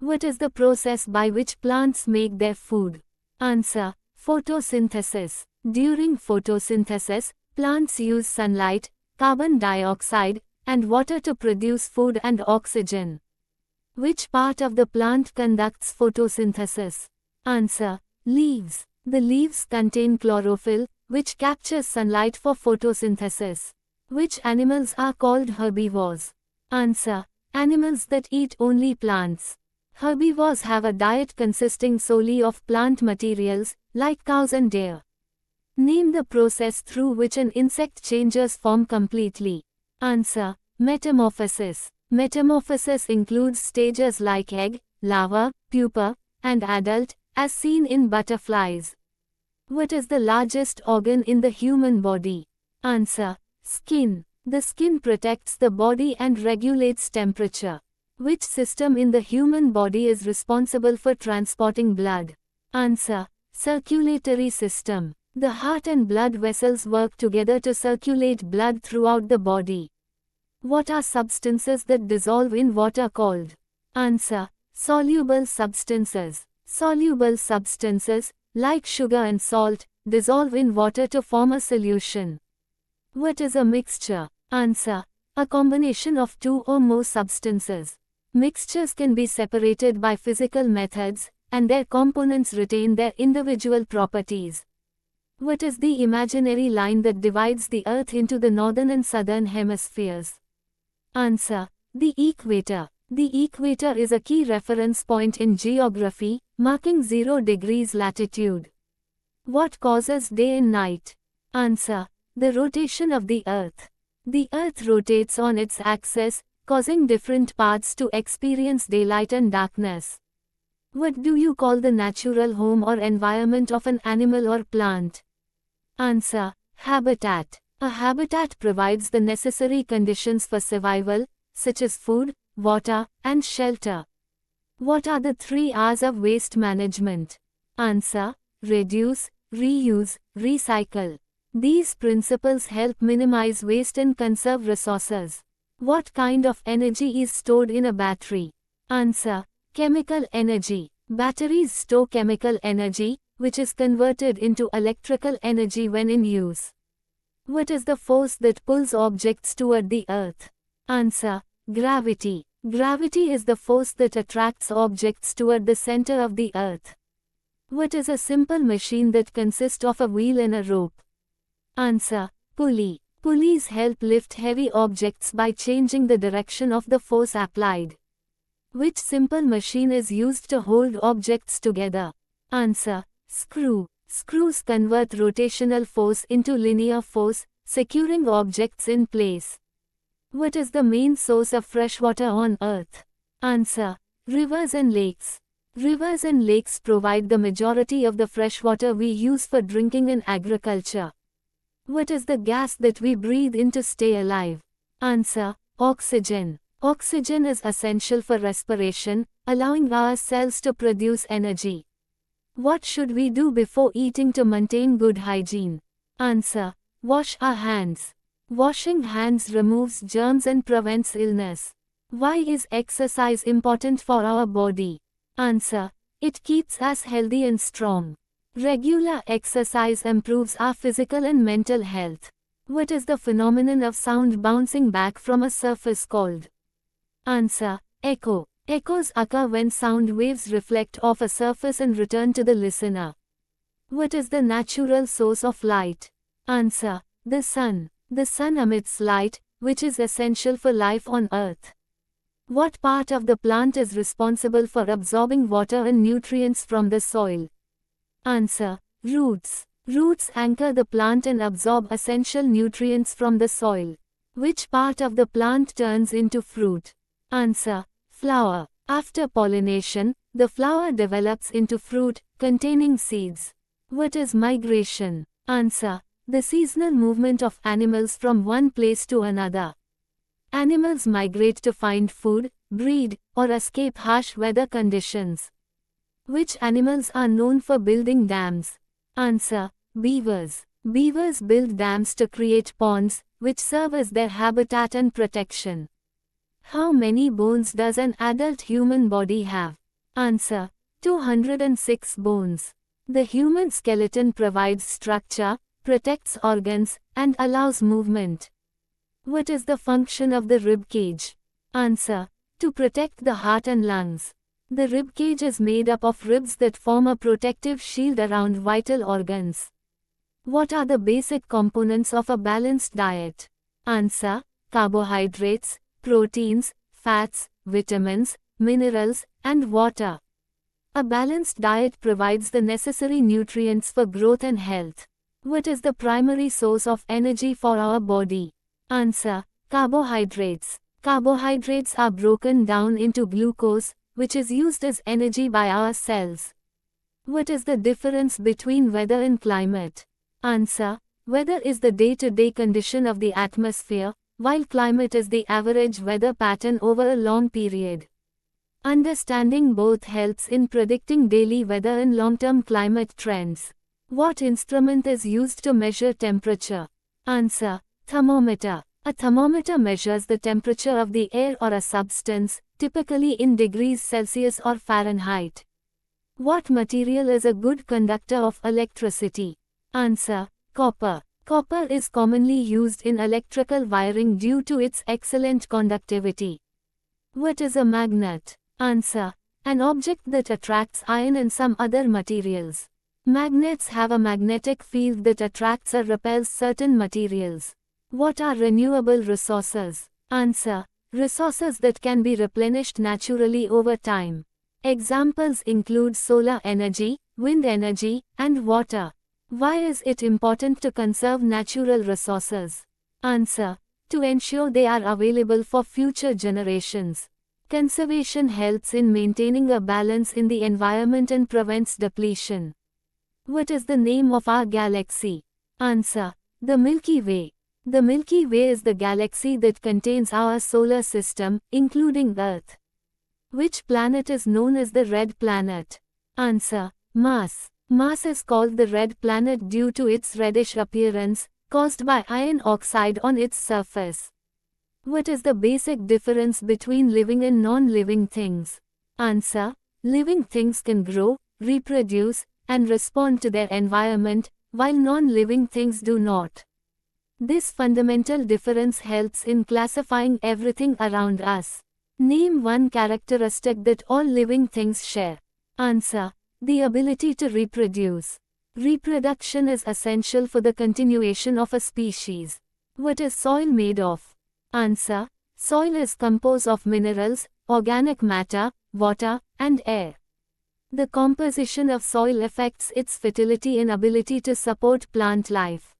What is the process by which plants make their food? Answer: photosynthesis. During photosynthesis, plants use sunlight, carbon dioxide, and water to produce food and oxygen. Which part of the plant conducts photosynthesis? Answer: leaves. The leaves contain chlorophyll, which captures sunlight for photosynthesis. Which animals are called herbivores? Answer: animals that eat only plants. Herbivores have a diet consisting solely of plant materials, like cows and deer. Name the process through which an insect changes form completely. Answer: metamorphosis. Metamorphosis includes stages like egg, larva, pupa, and adult, as seen in butterflies. What is the largest organ in the human body? Answer: skin. The skin protects the body and regulates temperature. Which system in the human body is responsible for transporting blood? Answer: circulatory system. The heart and blood vessels work together to circulate blood throughout the body. What are substances that dissolve in water called? Answer: soluble substances. Soluble substances, like sugar and salt, dissolve in water to form a solution. What is a mixture? Answer: a combination of two or more substances. Mixtures can be separated by physical methods, and their components retain their individual properties. What is the imaginary line that divides the Earth into the northern and southern hemispheres? Answer: the equator. The equator is a key reference point in geography, marking 0 degrees latitude. What causes day and night? Answer: the rotation of the Earth. The Earth rotates on its axis, causing different parts to experience daylight and darkness. What do you call the natural home or environment of an animal or plant? Answer: habitat. A habitat provides the necessary conditions for survival, such as food, water, and shelter. What are the 3 R's of waste management? Answer: reduce, reuse, recycle. These principles help minimize waste and conserve resources. What kind of energy is stored in a battery? Answer: chemical energy. Batteries store chemical energy, which is converted into electrical energy when in use. What is the force that pulls objects toward the Earth? Answer: gravity. Gravity is the force that attracts objects toward the center of the Earth. What is a simple machine that consists of a wheel and a rope? Answer: pulley. Pulleys help lift heavy objects by changing the direction of the force applied. Which simple machine is used to hold objects together? Answer: screw. Screws convert rotational force into linear force, securing objects in place. What is the main source of fresh water on Earth? Answer: rivers and lakes. Rivers and lakes provide the majority of the fresh water we use for drinking and agriculture. What is the gas that we breathe in to stay alive? Answer: oxygen. Oxygen is essential for respiration, allowing our cells to produce energy. What should we do before eating to maintain good hygiene? Answer: wash our hands. Washing hands removes germs and prevents illness. Why is exercise important for our body? Answer: it keeps us healthy and strong. Regular exercise improves our physical and mental health. What is the phenomenon of sound bouncing back from a surface called? Answer: echo. Echoes occur when sound waves reflect off a surface and return to the listener. What is the natural source of light? Answer: the sun. The sun emits light, which is essential for life on Earth. What part of the plant is responsible for absorbing water and nutrients from the soil? Answer: roots. Roots anchor the plant and absorb essential nutrients from the soil. Which part of the plant turns into fruit? Answer: flower. After pollination, the flower develops into fruit, containing seeds. What is migration? Answer: the seasonal movement of animals from one place to another. Animals migrate to find food, breed, or escape harsh weather conditions. Which animals are known for building dams? Answer: beavers. Beavers build dams to create ponds, which serve as their habitat and protection. How many bones does an adult human body have? Answer. 206 bones. The human skeleton provides structure, protects organs, and allows movement. What is the function of the rib cage? Answer. To protect the heart and lungs. The rib cage is made up of ribs that form a protective shield around vital organs. What are the basic components of a balanced diet? Answer. Carbohydrates, proteins, fats, vitamins, minerals, and water. A balanced diet provides the necessary nutrients for growth and health. What is the primary source of energy for our body? Answer. Carbohydrates. Carbohydrates are broken down into glucose, which is used as energy by our cells. What is the difference between weather and climate? Answer. Weather is the day-to-day condition of the atmosphere, while climate is the average weather pattern over a long period. Understanding both helps in predicting daily weather and long-term climate trends. What instrument is used to measure temperature? Answer. Thermometer. A thermometer measures the temperature of the air or a substance, typically in degrees Celsius or Fahrenheit. What material is a good conductor of electricity? Answer. Copper. Copper is commonly used in electrical wiring due to its excellent conductivity. What is a magnet? Answer. An object that attracts iron and some other materials. Magnets have a magnetic field that attracts or repels certain materials. What are renewable resources? Answer. Resources that can be replenished naturally over time. Examples include solar energy, wind energy, and water. Why is it important to conserve natural resources? Answer. To ensure they are available for future generations. Conservation helps in maintaining a balance in the environment and prevents depletion. What is the name of our galaxy? Answer. The Milky Way. The Milky Way is the galaxy that contains our solar system, including Earth. Which planet is known as the red planet? Answer. Mars. Mars is called the red planet due to its reddish appearance, caused by iron oxide on its surface. What is the basic difference between living and non-living things? Answer. Living things can grow, reproduce, and respond to their environment, while non-living things do not. This fundamental difference helps in classifying everything around us. Name one characteristic that all living things share. Answer. The ability to reproduce. Reproduction is essential for the continuation of a species. What is soil made of? Answer. Soil is composed of minerals, organic matter, water, and air. The composition of soil affects its fertility and ability to support plant life.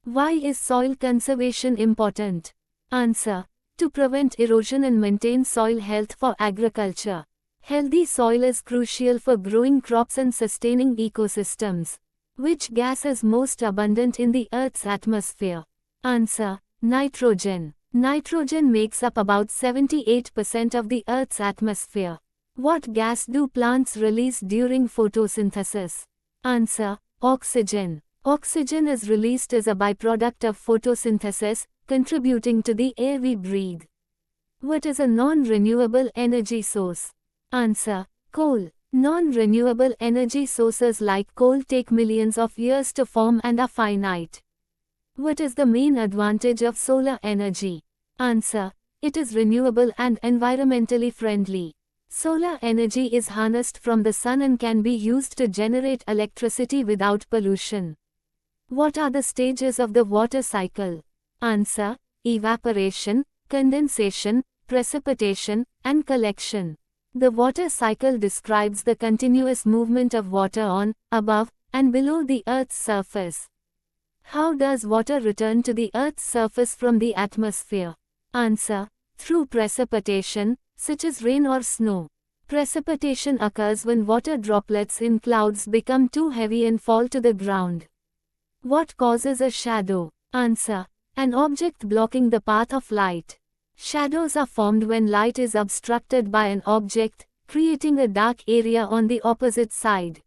Why is soil conservation important? Answer. To prevent erosion and maintain soil health for agriculture. Healthy soil is crucial for growing crops and sustaining ecosystems. Which gas is most abundant in the Earth's atmosphere? Answer. Nitrogen. Nitrogen makes up about 78% of the Earth's atmosphere. What gas do plants release during photosynthesis? Answer. Oxygen. Oxygen is released as a byproduct of photosynthesis, contributing to the air we breathe. What is a non-renewable energy source? Answer. Coal. Non-renewable energy sources like coal take millions of years to form and are finite. What is the main advantage of solar energy? Answer. It is renewable and environmentally friendly. Solar energy is harnessed from the sun and can be used to generate electricity without pollution. What are the stages of the water cycle? Answer. Evaporation, condensation, precipitation, and collection. The water cycle describes the continuous movement of water on, above, and below the Earth's surface. How does water return to the Earth's surface from the atmosphere? Answer. Through precipitation, such as rain or snow. Precipitation occurs when water droplets in clouds become too heavy and fall to the ground. What causes a shadow? Answer. An object blocking the path of light. Shadows are formed when light is obstructed by an object, creating a dark area on the opposite side.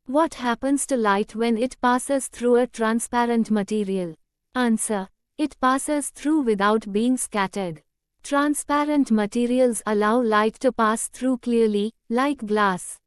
What happens to light when it passes through a transparent material? Answer. It passes through without being scattered. Transparent materials allow light to pass through clearly, like glass.